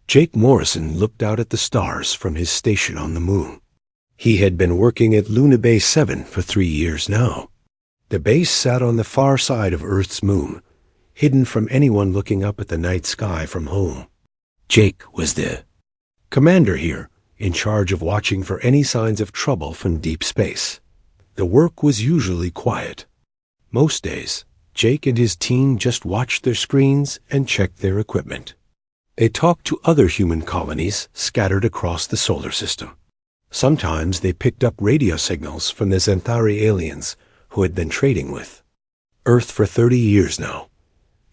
Jake Morrison looked out at the stars from his station on the moon. He had been working at Luna Base 7 for 3 years now. The base sat on the far side of Earth's moon, hidden from anyone looking up at the night sky from home. Jake was the commander here, in charge of watching for any signs of trouble from deep space. The work was usually quiet. Most days, Jake and his team just watched their screens and checked their equipment. They talked to other human colonies scattered across the solar system. Sometimes they picked up radio signals from the Xanthari aliens who had been trading with Earth for 30 years now.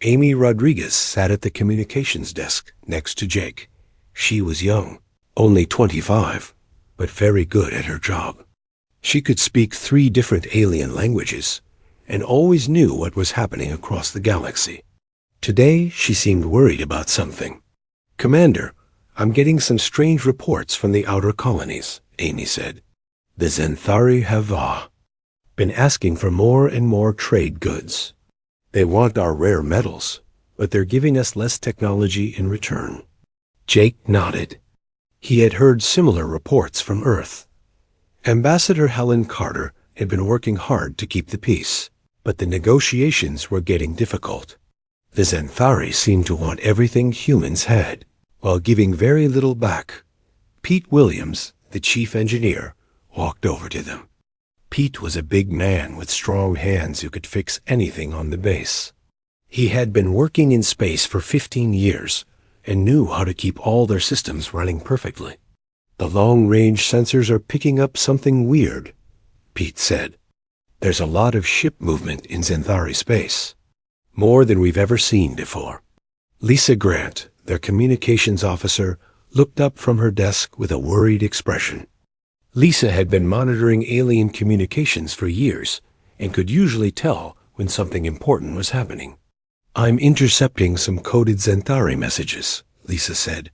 Amy Rodriguez sat at the communications desk next to Jake. She was young, only 25, but very good at her job. She could speak 3 different alien languages and always knew what was happening across the galaxy. Today, she seemed worried about something. "Commander, I'm getting some strange reports from the outer colonies," Amy said. "The Xanthari have been asking for more and more trade goods. They want our rare metals, but they're giving us less technology in return." Jake nodded. He had heard similar reports from Earth. Ambassador Helen Carter had been working hard to keep the peace, but the negotiations were getting difficult. The Xanthari seemed to want everything humans had, while giving very little back. Pete Williams, the chief engineer, walked over to them. Pete was a big man with strong hands who could fix anything on the base. He had been working in space for 15 years and knew how to keep all their systems running perfectly. "The long-range sensors are picking up something weird," Pete said. "There's a lot of ship movement in Xanthari space, more than we've ever seen before." Lisa Grant, their communications officer, looked up from her desk with a worried expression. Lisa had been monitoring alien communications for years and could usually tell when something important was happening. "I'm intercepting some coded Xanthari messages," Lisa said.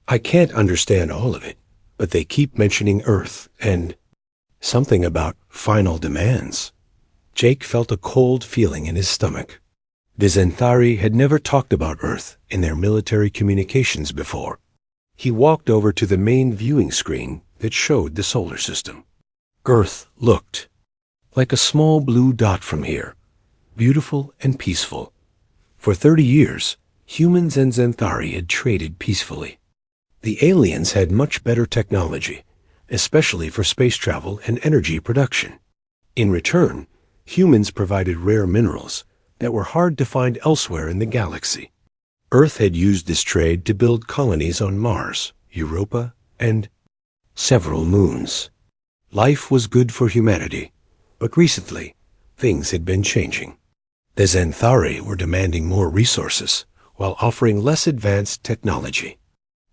"I can't understand all of it, but they keep mentioning Earth and something about final demands." Jake felt a cold feeling in his stomach. The Xanthari had never talked about Earth in their military communications before. He walked over to the main viewing screen that showed the solar system. Earth looked like a small blue dot from here, beautiful and peaceful. For 30 years, humans and Xanthari had traded peacefully. The aliens had much better technology, especially for space travel and energy production. In return, humans provided rare minerals that were hard to find elsewhere in the galaxy. Earth had used this trade to build colonies on Mars, Europa, and several moons. Life was good for humanity, but recently, things had been changing. The Xanthari were demanding more resources while offering less advanced technology.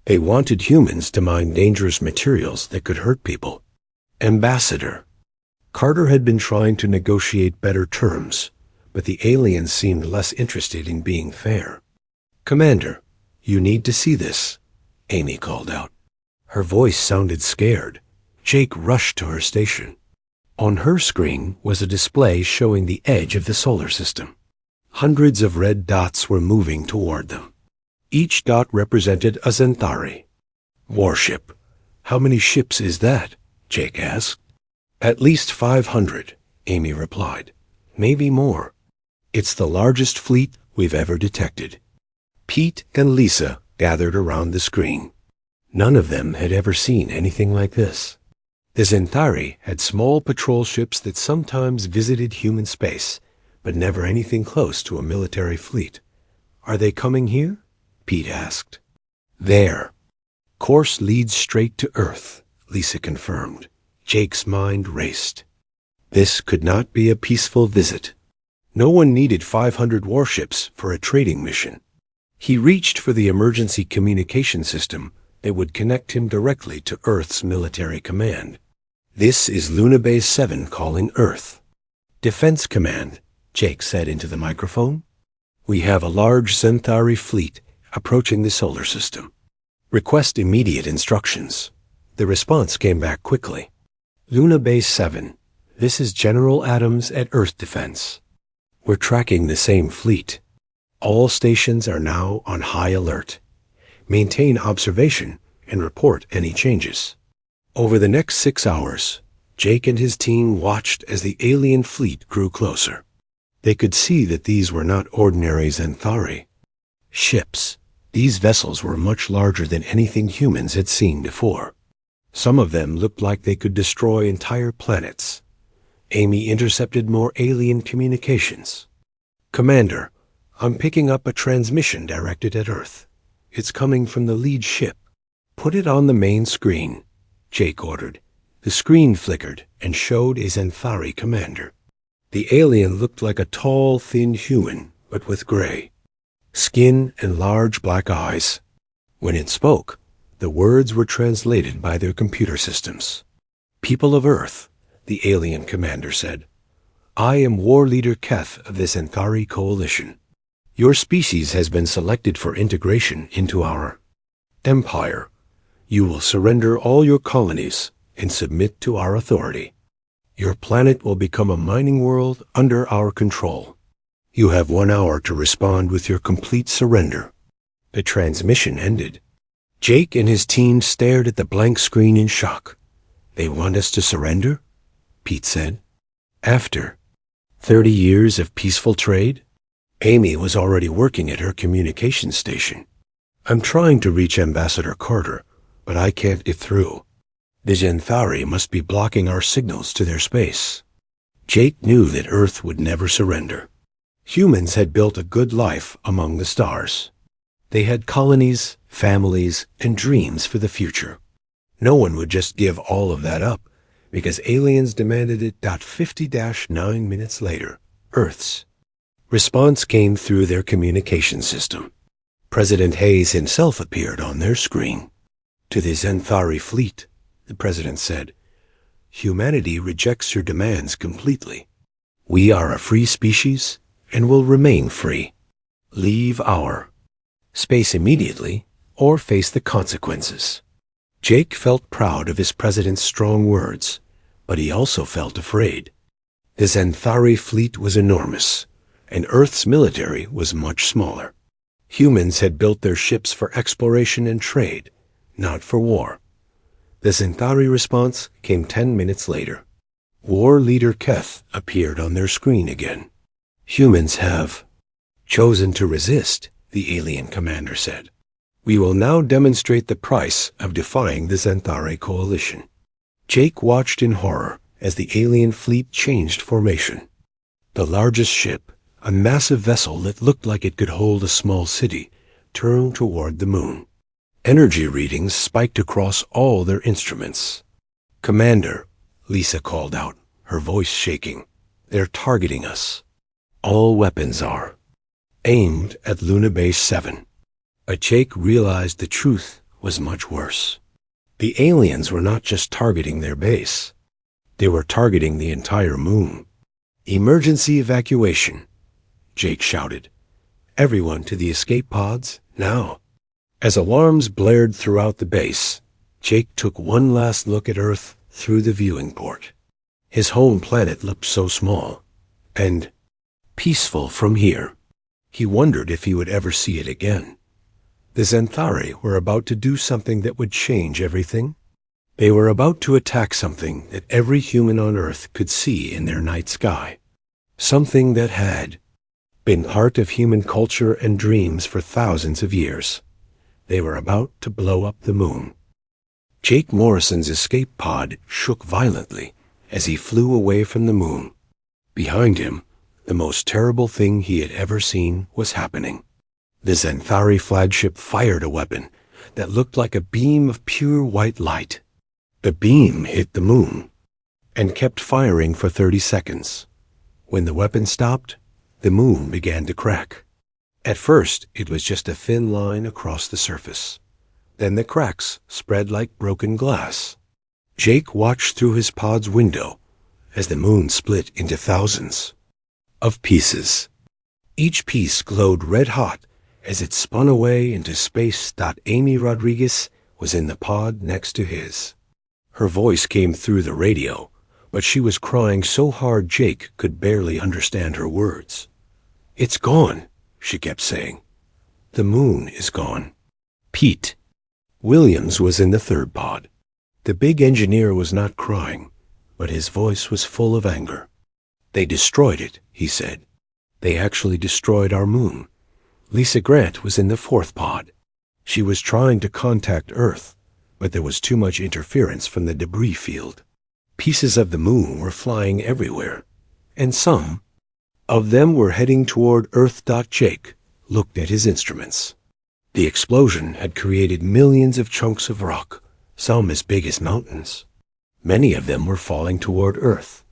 They wanted humans to mine dangerous materials that could hurt people. Ambassador Carter had been trying to negotiate better terms, but the aliens seemed less interested in being fair. "Commander, you need to see this," Amy called out. Her voice sounded scared. Jake rushed to her station. On her screen was a display showing the edge of the solar system. Hundreds of red dots were moving toward them. Each dot represented a Xanthari warship. "How many ships is that?" Jake asked. "At least 500, Amy replied. "Maybe more. It's the largest fleet we've ever detected." Pete and Lisa gathered around the screen. None of them had ever seen anything like this. The Xanthari had small patrol ships that sometimes visited human space, but never anything close to a military fleet. "Are they coming here?" Pete asked. "There. Course leads straight to Earth," Lisa confirmed. Jake's mind raced. This could not be a peaceful visit. No one needed 500 warships for a trading mission. He reached for the emergency communication system that would connect him directly to Earth's military command. "This is Luna Base 7 calling Earth." "Defense Command," Jake said into the microphone. "We have a large Xanthari fleet approaching the solar system. Request immediate instructions." The response came back quickly. "Luna Base 7, this is General Adams at Earth Defense. We're tracking the same fleet. All stations are now on high alert. maintain observation, and report any changes. Over the next 6 hours, Jake and his team watched as the alien fleet grew closer. They could see that these were not ordinary Xanthari ships. These vessels were much larger than anything humans had seen before. Some of them looked like they could destroy entire planets. Amy intercepted more alien communications. "Commander, I'm picking up a transmission directed at Earth. It's coming from the lead ship." "Put it on the main screen," Jake ordered. The screen flickered and showed a Xanthari commander. The alien looked like a tall, thin human, but with gray skin and large black eyes. When it spoke, the words were translated by their computer systems. "People of Earth," the alien commander said, "I am War Leader Keth of the Xanthari Coalition. Your species has been selected for integration into our empire. You will surrender all your colonies and submit to our authority. Your planet will become a mining world under our control. You have 1 hour to respond with your complete surrender." The transmission ended. Jake and his team stared at the blank screen in shock. "They want us to surrender?" Pete said. "After 30 years of peaceful trade?" Amy was already working at her communications station. "I'm trying to reach Ambassador Carter, but I can't get through. The Xanthari must be blocking our signals to their space." Jake knew that Earth would never surrender. Humans had built a good life among the stars. They had colonies, families, and dreams for the future. No one would just give all of that up, because aliens demanded it. 50-9 minutes later, Earth's response came through their communication system. President Hayes himself appeared on their screen. "To the Xanthari fleet," the president said, "humanity rejects your demands completely. We are a free species and will remain free. Leave our space immediately or face the consequences." Jake felt proud of his president's strong words, but he also felt afraid. The Xanthari fleet was enormous, and Earth's military was much smaller. Humans had built their ships for exploration and trade, not for war. The Xanthari response came 10 minutes later. War Leader Keth appeared on their screen again. "Humans have chosen to resist," the alien commander said. "We will now demonstrate the price of defying the Xanthari coalition." Jake watched in horror as the alien fleet changed formation. The largest ship, a massive vessel that looked like it could hold a small city, turned toward the moon. Energy readings spiked across all their instruments. "Commander," Lisa called out, her voice shaking, "they're targeting us. All weapons are aimed at Luna Base 7. Jake realized the truth was much worse. The aliens were not just targeting their base. They were targeting the entire moon. "Emergency evacuation," Jake shouted. "Everyone to the escape pods, now." As alarms blared throughout the base, Jake took one last look at Earth through the viewing port. His home planet looked so small and peaceful from here. He wondered if he would ever see it again. The Xanthari were about to do something that would change everything. They were about to attack something that every human on Earth could see in their night sky. Something that had been part of human culture and dreams for thousands of years. They were about to blow up the moon. Jake Morrison's escape pod shook violently as he flew away from the moon. Behind him, the most terrible thing he had ever seen was happening. The Xanthari flagship fired a weapon that looked like a beam of pure white light. The beam hit the moon and kept firing for 30 seconds. When the weapon stopped, the moon began to crack. At first, it was just a thin line across the surface. Then the cracks spread like broken glass. Jake watched through his pod's window as the moon split into thousands of pieces. Each piece glowed red-hot as it spun away into space. Amy Rodriguez was in the pod next to his. Her voice came through the radio, but she was crying so hard Jake could barely understand her words. "It's gone," she kept saying. "The moon is gone." Pete. Williams was in the third pod. The big engineer was not crying, but his voice was full of anger. "They destroyed it," he said. "They actually destroyed our moon." Lisa Grant was in the fourth pod. She was trying to contact Earth, but there was too much interference from the debris field. Pieces of the moon were flying everywhere, and some of them were heading toward Earth. Jake looked at his instruments. The explosion had created millions of chunks of rock, some as big as mountains. Many of them were falling toward Earth.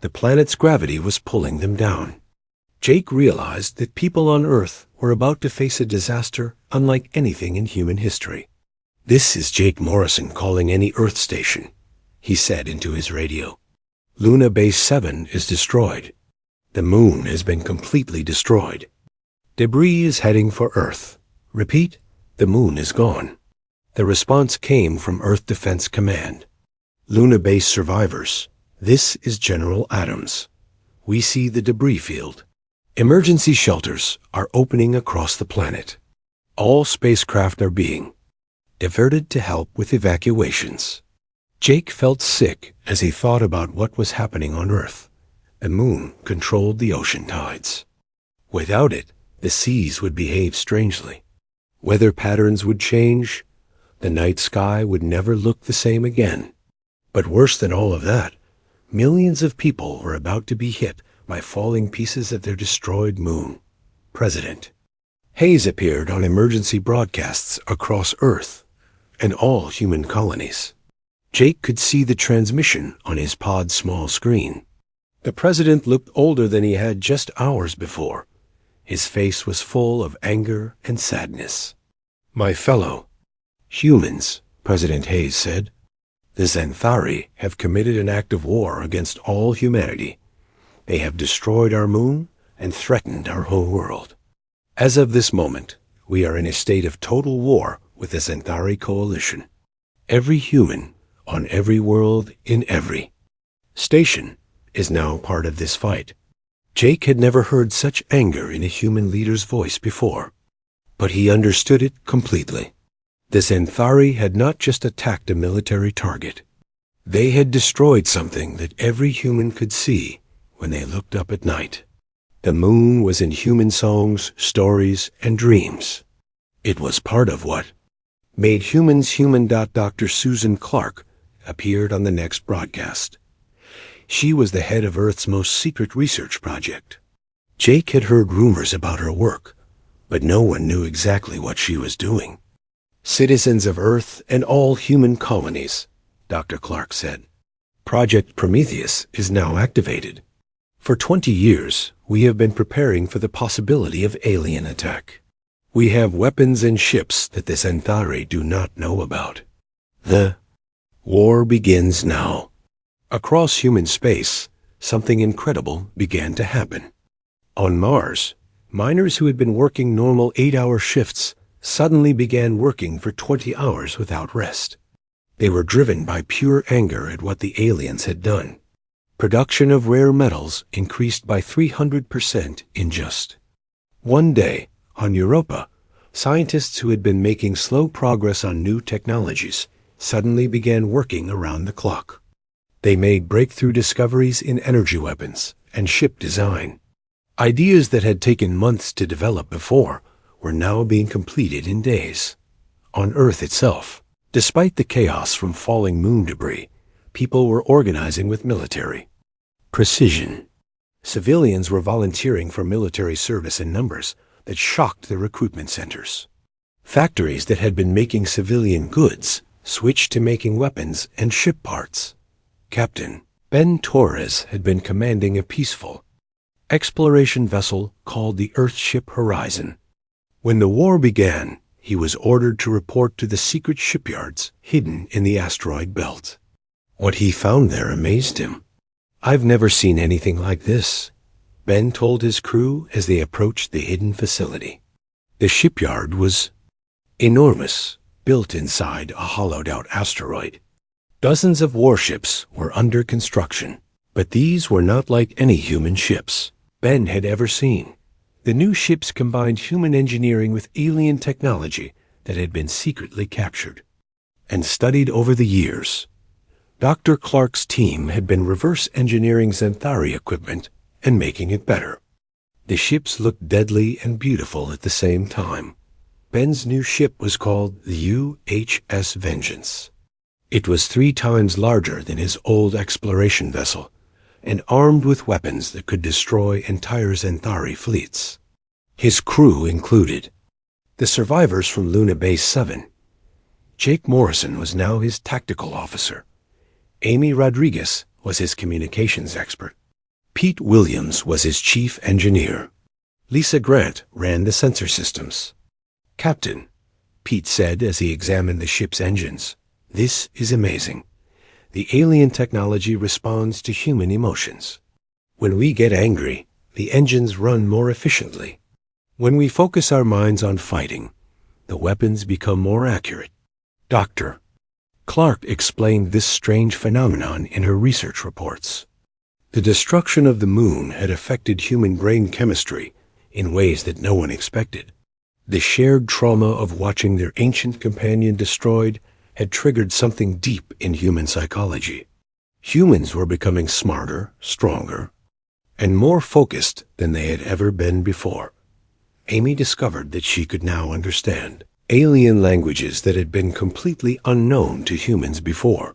The planet's gravity was pulling them down. Jake realized that people on Earth were about to face a disaster unlike anything in human history. "This is Jake Morrison calling any Earth station," he said into his radio. "Luna Base 7 is destroyed. The moon has been completely destroyed. Debris is heading for Earth. Repeat, the moon is gone." The response came from Earth Defense Command. "Luna Base survivors, this is General Adams. We see the debris field. Emergency shelters are opening across the planet. All spacecraft are being diverted to help with evacuations." Jake felt sick as he thought about what was happening on Earth. The moon controlled the ocean tides. Without it, the seas would behave strangely. Weather patterns would change. The night sky would never look the same again. But worse than all of that, millions of people were about to be hit by falling pieces of their destroyed moon. President Hayes appeared on emergency broadcasts across Earth and all human colonies. Jake could see the transmission on his pod's small screen. The president looked older than he had just hours before. His face was full of anger and sadness. "My fellow humans," President Hayes said, "the Xanthari have committed an act of war against all humanity. They have destroyed our moon and threatened our whole world. As of this moment, we are in a state of total war with the Xanthari coalition. Every human on every world in every station is now part of this fight." Jake had never heard such anger in a human leader's voice before, but he understood it completely. The Xanthari had not just attacked a military target. They had destroyed something that every human could see when they looked up at night. The moon was in human songs, stories, and dreams. It was part of what made humans human. Dr. Susan Clark appeared on the next broadcast. She was the head of Earth's most secret research project. Jake had heard rumors about her work, but no one knew exactly what she was doing. "Citizens of Earth and all human colonies," Dr. Clark said. "Project Prometheus is now activated. For 20 years, we have been preparing for the possibility of alien attack. We have weapons and ships that the Xanthari do not know about. The war begins now." Across human space, something incredible began to happen. On Mars, miners who had been working normal 8-hour shifts suddenly began working for 20 hours without rest. They were driven by pure anger at what the aliens had done. Production of rare metals increased by 300% in just one day. On Europa, scientists who had been making slow progress on new technologies suddenly began working around the clock. They made breakthrough discoveries in energy weapons and ship design. Ideas that had taken months to develop before were now being completed in days. On Earth itself, despite the chaos from falling moon debris, people were organizing with military precision. Civilians were volunteering for military service in numbers that shocked the recruitment centers. Factories that had been making civilian goods switched to making weapons and ship parts. Captain Ben Torres had been commanding a peaceful exploration vessel called the Earthship Horizon. When the war began, he was ordered to report to the secret shipyards hidden in the asteroid belt. What he found there amazed him. "I've never seen anything like this," Ben told his crew as they approached the hidden facility. The shipyard was enormous, built inside a hollowed-out asteroid. Dozens of warships were under construction, but these were not like any human ships Ben had ever seen. The new ships combined human engineering with alien technology that had been secretly captured and studied over the years. Dr. Clark's team had been reverse engineering Xanthari equipment and making it better. The ships looked deadly and beautiful at the same time. Ben's new ship was called the UHS Vengeance. It was 3 times larger than his old exploration vessel and armed with weapons that could destroy entire Xanthari fleets. His crew included the survivors from Luna Base 7. Jake Morrison was now his tactical officer. Amy Rodriguez was his communications expert. Pete Williams was his chief engineer. Lisa Grant ran the sensor systems. "Captain," Pete said as he examined the ship's engines, "this is amazing. The alien technology responds to human emotions. When we get angry, the engines run more efficiently. When we focus our minds on fighting, the weapons become more accurate." Dr. Clark explained this strange phenomenon in her research reports. The destruction of the moon had affected human brain chemistry in ways that no one expected. The shared trauma of watching their ancient companion destroyed had triggered something deep in human psychology. Humans were becoming smarter, stronger, and more focused than they had ever been before. Amy discovered that she could now understand alien languages that had been completely unknown to humans before.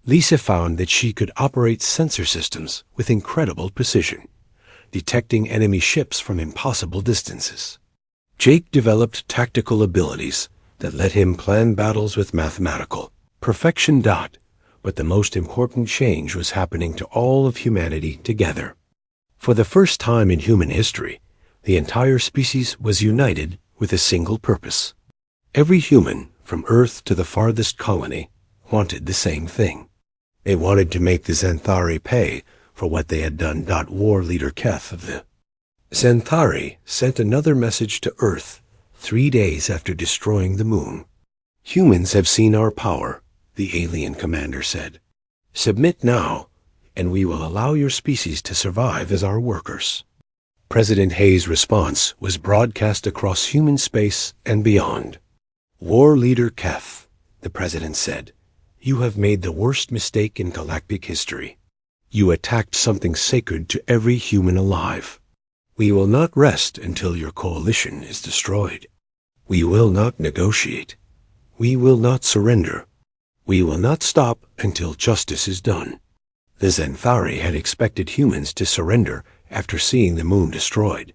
Lisa found that she could operate sensor systems with incredible precision, detecting enemy ships from impossible distances. Jake developed tactical abilities that let him plan battles with mathematical perfection. But the most important change was happening to all of humanity together. For the first time in human history, the entire species was united with a single purpose. Every human, from Earth to the farthest colony, wanted the same thing. They wanted to make the Xanthari pay for what they had done. War leader Keth of the Xanthari sent another message to Earth 3 days after destroying the moon. "Humans have seen our power," the alien commander said. "Submit now, and we will allow your species to survive as our workers." President Hayes' response was broadcast across human space and beyond. "War leader Keth," the president said, "you have made the worst mistake in galactic history. You attacked something sacred to every human alive. We will not rest until your coalition is destroyed. We will not negotiate. We will not surrender. We will not stop until justice is done." The Xanthari had expected humans to surrender after seeing the moon destroyed.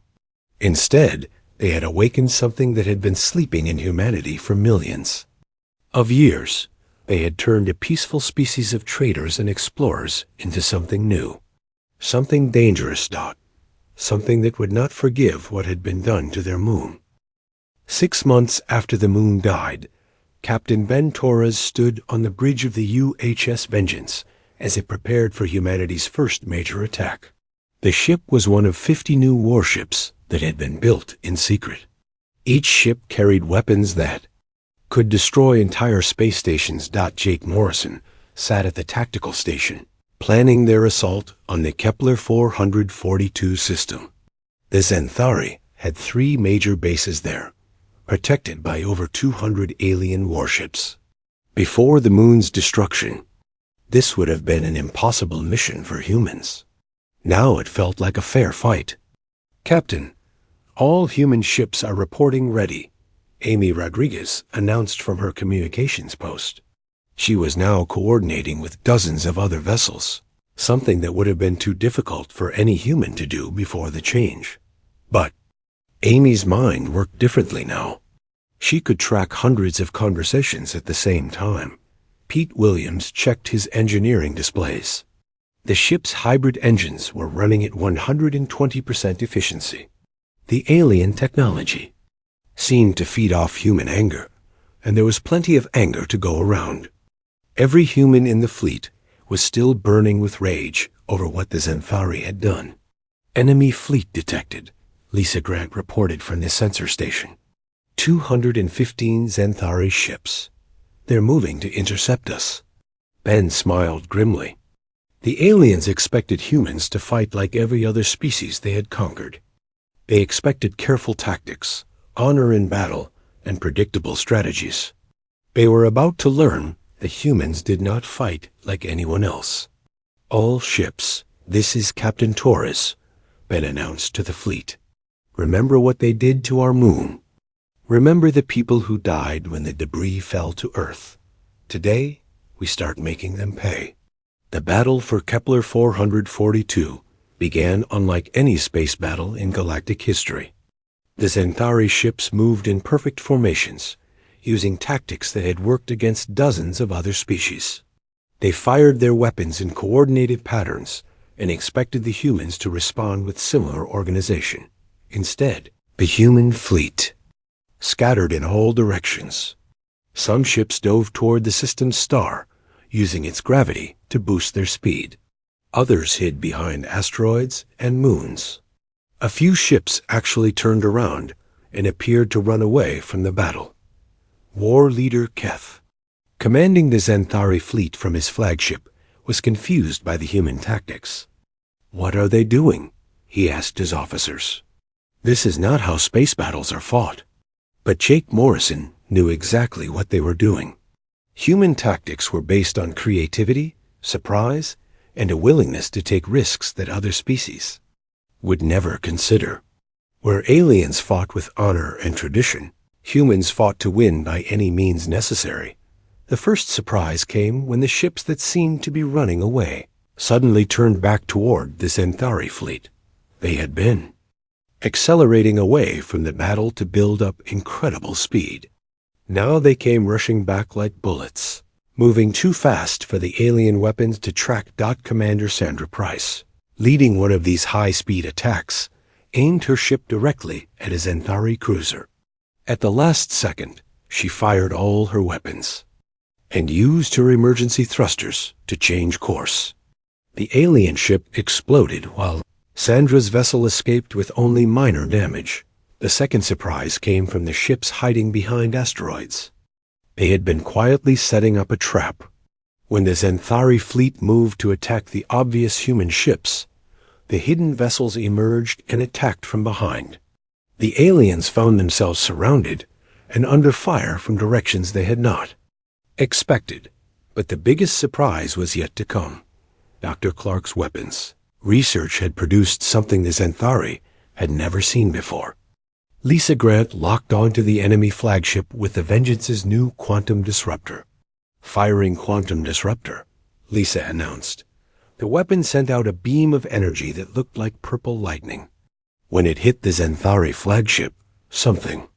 Instead, they had awakened something that had been sleeping in humanity for millions of years. They had turned a peaceful species of traders and explorers into something new, something dangerous. Something that would not forgive what had been done to their moon. 6 months after the moon died, Captain Ben Torres stood on the bridge of the UHS Vengeance as it prepared for humanity's first major attack. The ship was one of 50 new warships that had been built in secret. Each ship carried weapons that could destroy entire space stations. Jake Morrison sat at the tactical station, planning their assault on the Kepler 442 system. The Xanthari had 3 major bases there, protected by over 200 alien warships. Before the moon's destruction, this would have been an impossible mission for humans. Now it felt like a fair fight. "Captain, all human ships are reporting ready," Amy Rodriguez announced from her communications post. She was now coordinating with dozens of other vessels, something that would have been too difficult for any human to do before the change. But Amy's mind worked differently now. She could track hundreds of conversations at the same time. Pete Williams checked his engineering displays. The ship's hybrid engines were running at 120% efficiency. The alien technology seemed to feed off human anger, and there was plenty of anger to go around. Every human in the fleet was still burning with rage over what the Xanthari had done. "Enemy fleet detected," Lisa Grant reported from the sensor station. 215 Xanthari ships. "They're moving to intercept us." Ben smiled grimly. The aliens expected humans to fight like every other species they had conquered. They expected careful tactics, honor in battle, and predictable strategies. They were about to learn the humans did not fight like anyone else. "All ships, this is Captain Torres," Ben announced to the fleet. "Remember what they did to our moon. Remember the people who died when the debris fell to Earth. Today, we start making them pay." The battle for Kepler 442 began unlike any space battle in galactic history. The Xanthari ships moved in perfect formations, using tactics that had worked against dozens of other species. They fired their weapons in coordinated patterns and expected the humans to respond with similar organization. Instead, the human fleet scattered in all directions. Some ships dove toward the system's star, using its gravity to boost their speed. Others hid behind asteroids and moons. A few ships actually turned around and appeared to run away from the battle. War leader Keth, commanding the Xanthari fleet from his flagship, was confused by the human tactics. "What are they doing?" he asked his officers. "This is not how space battles are fought." But Jake Morrison knew exactly what they were doing. Human tactics were based on creativity, surprise, and a willingness to take risks that other species would never consider. Where aliens fought with honor and tradition, humans fought to win by any means necessary. The first surprise came when the ships that seemed to be running away suddenly turned back toward the Xanthari fleet. They had been accelerating away from the battle to build up incredible speed. Now they came rushing back like bullets, moving too fast for the alien weapons to track. Commander Sandra Price, leading one of these high-speed attacks, aimed her ship directly at a Xanthari cruiser. At the last second, she fired all her weapons and used her emergency thrusters to change course. The alien ship exploded while Sandra's vessel escaped with only minor damage. The second surprise came from the ships hiding behind asteroids. They had been quietly setting up a trap. When the Xanthari fleet moved to attack the obvious human ships, the hidden vessels emerged and attacked from behind. The aliens found themselves surrounded and under fire from directions they had not expected. But the biggest surprise was yet to come. Dr. Clark's weapons. Research had produced something the Xanthari had never seen before. Lisa Grant locked onto the enemy flagship with the Vengeance's new quantum disruptor. "Firing quantum disruptor," Lisa announced. The weapon sent out a beam of energy that looked like purple lightning. When it hit the Xanthari flagship, something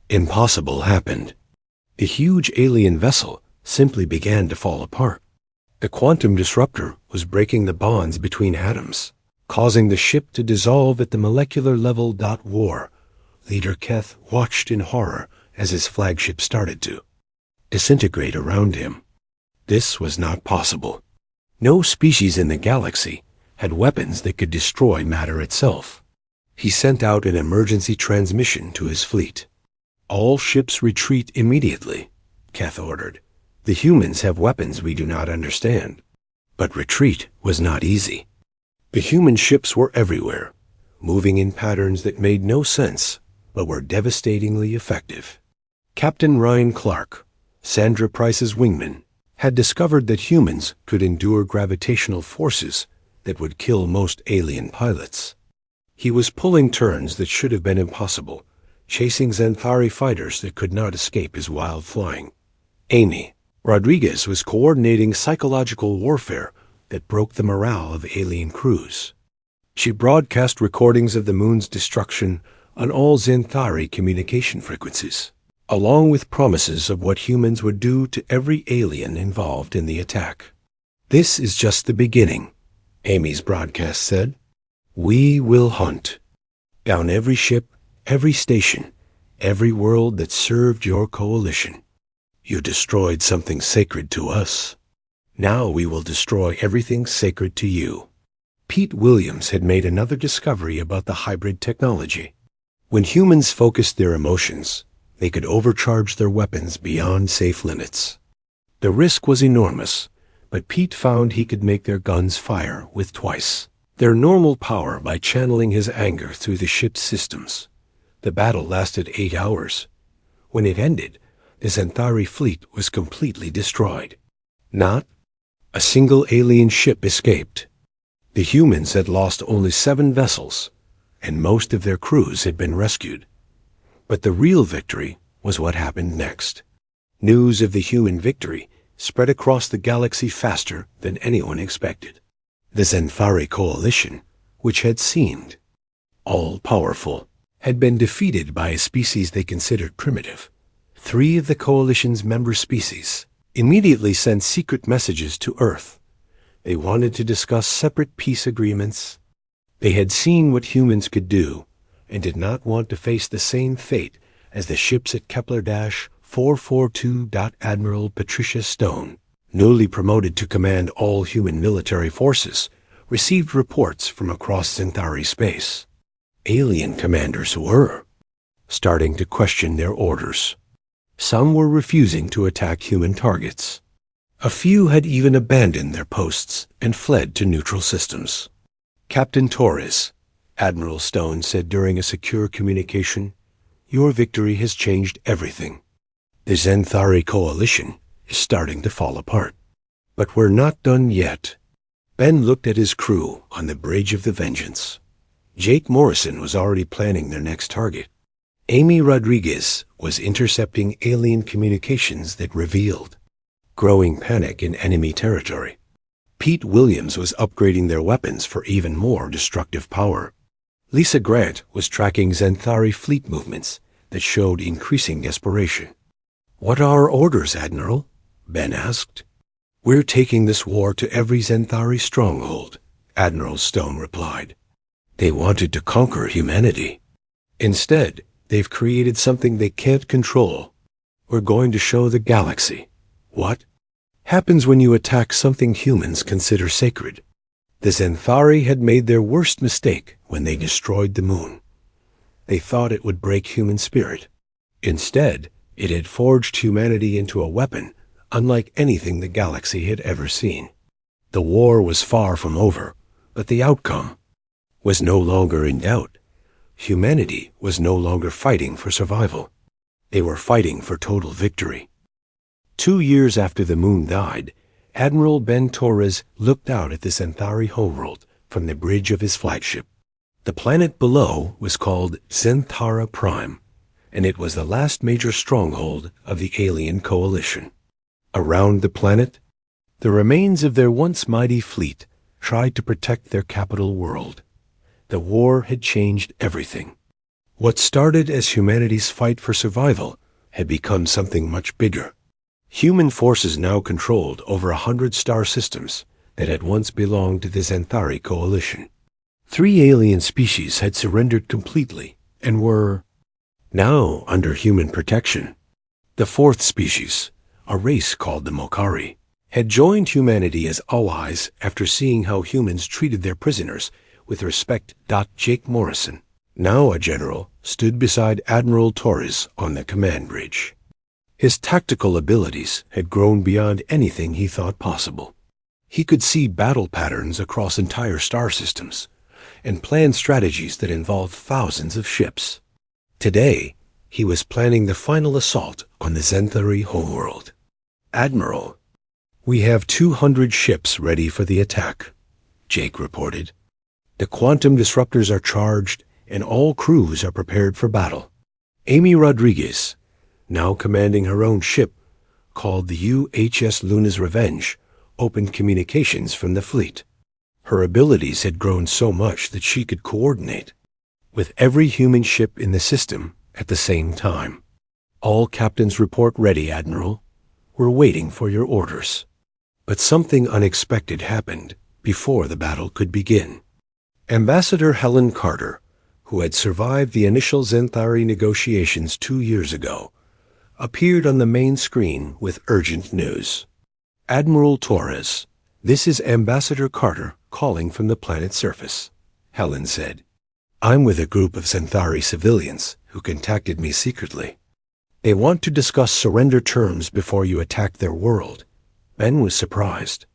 impossible happened. The huge alien vessel simply began to fall apart. The quantum disruptor was breaking the bonds between atoms, causing the ship to dissolve at the molecular level. War leader Keth watched in horror as his flagship started to disintegrate around him. This was not possible. No species in the galaxy had weapons that could destroy matter itself. He sent out an emergency transmission to his fleet. "All ships retreat immediately," Keth ordered. "The humans have weapons we do not understand." But retreat was not easy. The human ships were everywhere, moving in patterns that made no sense, but were devastatingly effective. Captain Ryan Clark, Sandra Price's wingman, had discovered that humans could endure gravitational forces that would kill most alien pilots. He was pulling turns that should have been impossible, chasing Xanthari fighters that could not escape his wild flying. Amy Rodriguez was coordinating psychological warfare that broke the morale of alien crews. She broadcast recordings of the moon's destruction on all Xanthari communication frequencies, along with promises of what humans would do to every alien involved in the attack. "This is just the beginning," Amy's broadcast said. "We will hunt down every ship, every station, every world that served your coalition. You destroyed something sacred to us. Now we will destroy everything sacred to you." Pete Williams had made another discovery about the hybrid technology. When humans focused their emotions, they could overcharge their weapons beyond safe limits. The risk was enormous, but Pete found he could make their guns fire with twice their normal power by channeling his anger through the ship's systems. The battle lasted 8 hours. When it ended, the Xanthari fleet was completely destroyed. Not a single alien ship escaped. The humans had lost only 7 vessels, and most of their crews had been rescued. But the real victory was what happened next. News of the human victory spread across the galaxy faster than anyone expected. The Xanthari coalition, which had seemed all-powerful, had been defeated by a species they considered primitive. 3 of the coalition's member species immediately sent secret messages to Earth. They wanted to discuss separate peace agreements. They had seen what humans could do and did not want to face the same fate as the ships at Kepler-442. Admiral Patricia Stone, newly promoted to command all human military forces, received reports from across Xanthari space. Alien commanders were starting to question their orders. Some were refusing to attack human targets. A few had even abandoned their posts and fled to neutral systems. "Captain Torres," Admiral Stone said during a secure communication, "your victory has changed everything. The Xanthari coalition is starting to fall apart. But we're not done yet." Ben looked at his crew on the bridge of the Vengeance. Jake Morrison was already planning their next target. Amy Rodriguez was intercepting alien communications that revealed growing panic in enemy territory. Pete Williams was upgrading their weapons for even more destructive power. Lisa Grant was tracking Xanthari fleet movements that showed increasing desperation. "What are our orders, Admiral?" Ben asked. "We're taking this war to every Xanthari stronghold," Admiral Stone replied. "They wanted to conquer humanity. Instead, they've created something they can't control. We're going to show the galaxy what happens when you attack something humans consider sacred." The Xanthari had made their worst mistake when they destroyed the moon. They thought it would break human spirit. Instead, it had forged humanity into a weapon unlike anything the galaxy had ever seen. The war was far from over, but the outcome was no longer in doubt. Humanity was no longer fighting for survival. They were fighting for total victory. 2 years after the moon died, Admiral Ben Torres looked out at the Xanthari homeworld from the bridge of his flagship. The planet below was called Xanthara Prime, and it was the last major stronghold of the alien coalition. Around the planet, the remains of their once mighty fleet tried to protect their capital world. The war had changed everything. What started as humanity's fight for survival had become something much bigger. Human forces now controlled over 100 star systems that had once belonged to the Xanthari coalition. 3 alien species had surrendered completely and were now under human protection. The 4th species, a race called the Mokari, had joined humanity as allies after seeing how humans treated their prisoners with respect. Jake Morrison, now a general, stood beside Admiral Torres on the command bridge. His tactical abilities had grown beyond anything he thought possible. He could see battle patterns across entire star systems and plan strategies that involved thousands of ships. Today, he was planning the final assault on the Xanthari homeworld. "Admiral, we have 200 ships ready for the attack," Jake reported. "The quantum disruptors are charged and all crews are prepared for battle." Amy Rodriguez, now commanding her own ship, called the UHS Luna's Revenge, opened communications from the fleet. Her abilities had grown so much that she could coordinate with every human ship in the system at the same time. "All captains report ready, Admiral. We're waiting for your orders." But something unexpected happened before the battle could begin. Ambassador Helen Carter, who had survived the initial Xanthari negotiations 2 years ago, appeared on the main screen with urgent news. "Admiral Torres, this is Ambassador Carter calling from the planet's surface," Helen said. "I'm with a group of Xanthari civilians who contacted me secretly. They want to discuss surrender terms before you attack their world." Ben was surprised.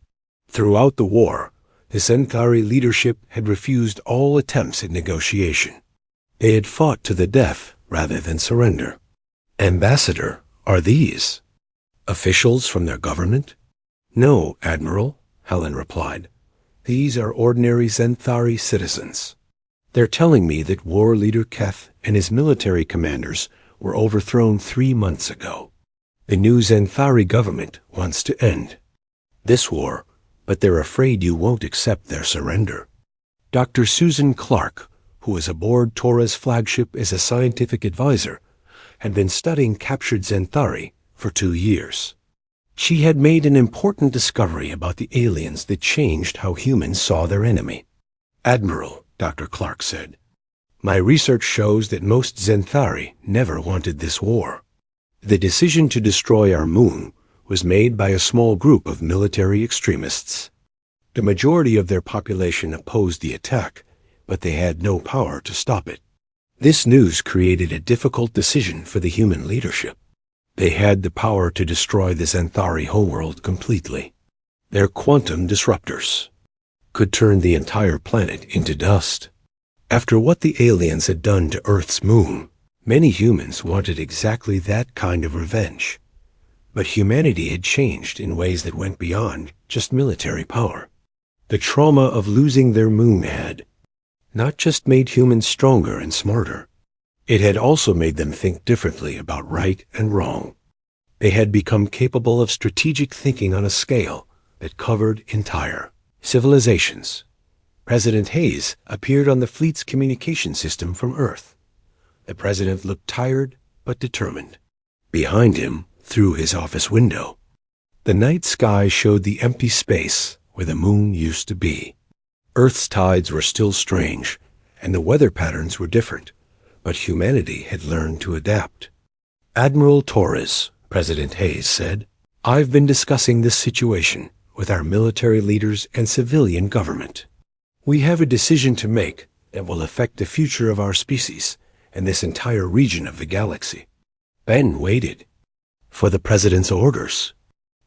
Throughout the war, the Xanthari leadership had refused all attempts at negotiation. They had fought to the death rather than surrender. Ambassador, are these officials from their government? No, Admiral, Helen replied. These are ordinary Zenthari citizens. They're telling me that war leader Keth and his military commanders were overthrown 3 months ago. The new Zenthari government wants to end this war, but they're afraid you won't accept their surrender. Dr. Susan Clark, who was aboard Torres' flagship as a scientific advisor, had been studying captured Zenthari for 2 years. She had made an important discovery about the aliens that changed how humans saw their enemy. Admiral, Dr. Clark said, my research shows that most Zenthari never wanted this war. The decision to destroy our moon was made by a small group of military extremists. The majority of their population opposed the attack, but they had no power to stop it. This news created a difficult decision for the human leadership. They had the power to destroy the Zenthari homeworld completely. Their quantum disruptors could turn the entire planet into dust. After what the aliens had done to Earth's moon, many humans wanted exactly that kind of revenge. But humanity had changed in ways that went beyond just military power. The trauma of losing their moon had not just made humans stronger and smarter, it had also made them think differently about right and wrong. They had become capable of strategic thinking on a scale that covered entire civilizations. President Hayes appeared on the fleet's communication system from Earth. The president looked tired but determined. Behind him, through his office window, the night sky showed the empty space where the moon used to be. Earth's tides were still strange, and the weather patterns were different, but humanity had learned to adapt. Admiral Torres, President Hayes said, I've been discussing this situation with our military leaders and civilian government. We have a decision to make that will affect the future of our species and this entire region of the galaxy. Ben waited for the president's orders.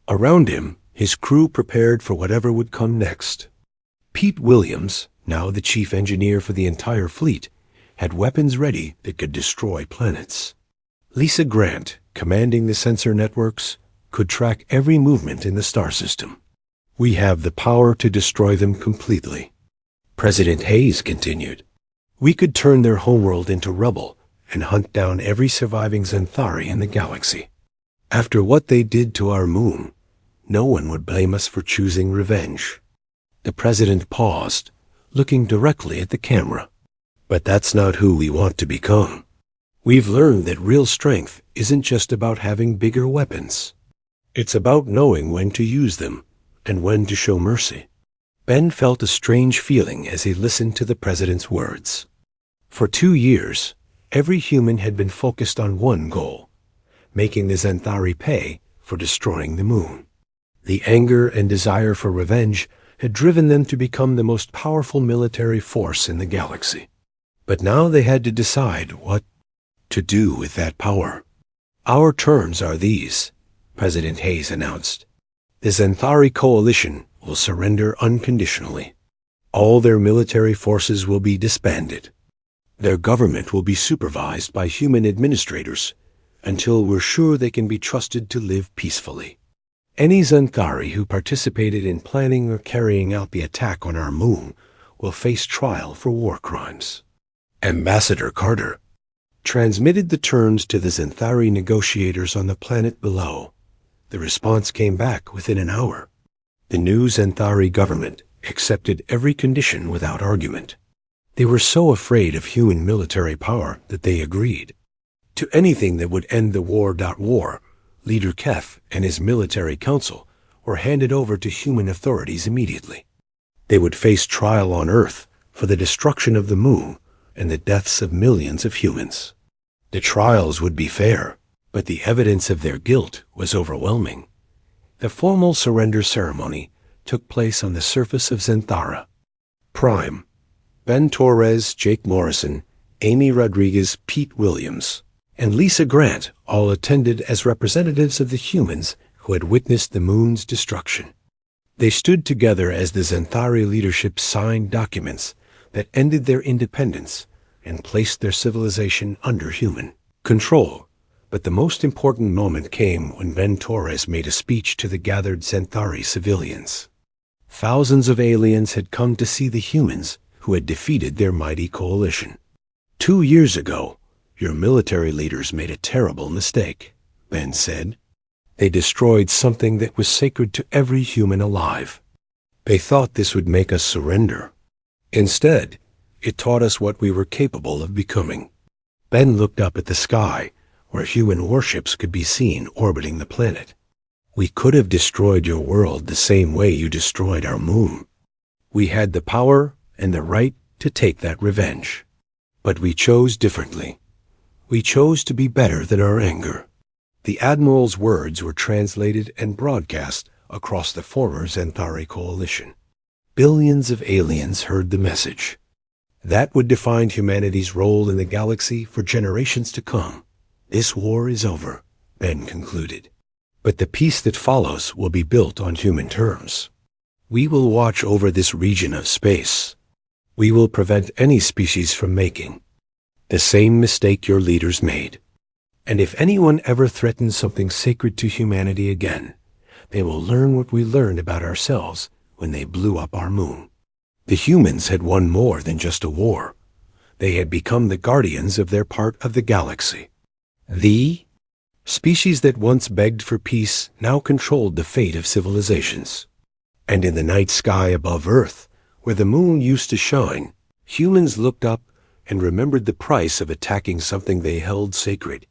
Around him, his crew prepared for whatever would come next. Pete Williams, now the chief engineer for the entire fleet, had weapons ready that could destroy planets. Lisa Grant, commanding the sensor networks, could track every movement in the star system. We have the power to destroy them completely. President Hayes continued. We could turn their homeworld into rubble and hunt down every surviving Zenthari in the galaxy. After what they did to our moon, no one would blame us for choosing revenge. The president paused, looking directly at the camera. But that's not who we want to become. We've learned that real strength isn't just about having bigger weapons. It's about knowing when to use them and when to show mercy. Ben felt a strange feeling as he listened to the president's words. For 2 years, every human had been focused on one goal, making the Zenthari pay for destroying the moon. The anger and desire for revenge had driven them to become the most powerful military force in the galaxy. But now they had to decide what to do with that power. Our terms are these, President Hayes announced. The Zenthari coalition will surrender unconditionally. All their military forces will be disbanded. Their government will be supervised by human administrators until we're sure they can be trusted to live peacefully. Any Zenthari who participated in planning or carrying out the attack on our moon will face trial for war crimes. Ambassador Carter transmitted the terms to the Zenthari negotiators on the planet below. The response came back within an hour. The new Zenthari government accepted every condition without argument. They were so afraid of human military power that they agreed to anything that would end the war. Leader Keth and his military council were handed over to human authorities immediately. They would face trial on Earth for the destruction of the moon and the deaths of millions of humans. The trials would be fair, but the evidence of their guilt was overwhelming. The formal surrender ceremony took place on the surface of Zenthara. Prime, Ben Torres, Jake Morrison, Amy Rodriguez, Pete Williams, and Lisa Grant all attended as representatives of the humans who had witnessed the moon's destruction. They stood together as the Zenthari leadership signed documents that ended their independence and placed their civilization under human control. But the most important moment came when Ben Torres made a speech to the gathered Centauri civilians. Thousands of aliens had come to see the humans who had defeated their mighty coalition. 2 years ago, your military leaders made a terrible mistake, Ben said. They destroyed something that was sacred to every human alive. They thought this would make us surrender. Instead, it taught us what we were capable of becoming. Ben looked up at the sky, where human warships could be seen orbiting the planet. We could have destroyed your world the same way you destroyed our moon. We had the power and the right to take that revenge. But we chose differently. We chose to be better than our anger. The Admiral's words were translated and broadcast across the former Centauri coalition. Billions of aliens heard the message. That would define humanity's role in the galaxy for generations to come. This war is over, Ben concluded. But the peace that follows will be built on human terms. We will watch over this region of space. We will prevent any species from making the same mistake your leaders made. And if anyone ever threatens something sacred to humanity again, they will learn what we learned about ourselves when they blew up our moon. The humans had won more than just a war. They had become the guardians of their part of the galaxy. The species that once begged for peace now controlled the fate of civilizations. And in the night sky above Earth, where the moon used to shine, humans looked up and remembered the price of attacking something they held sacred.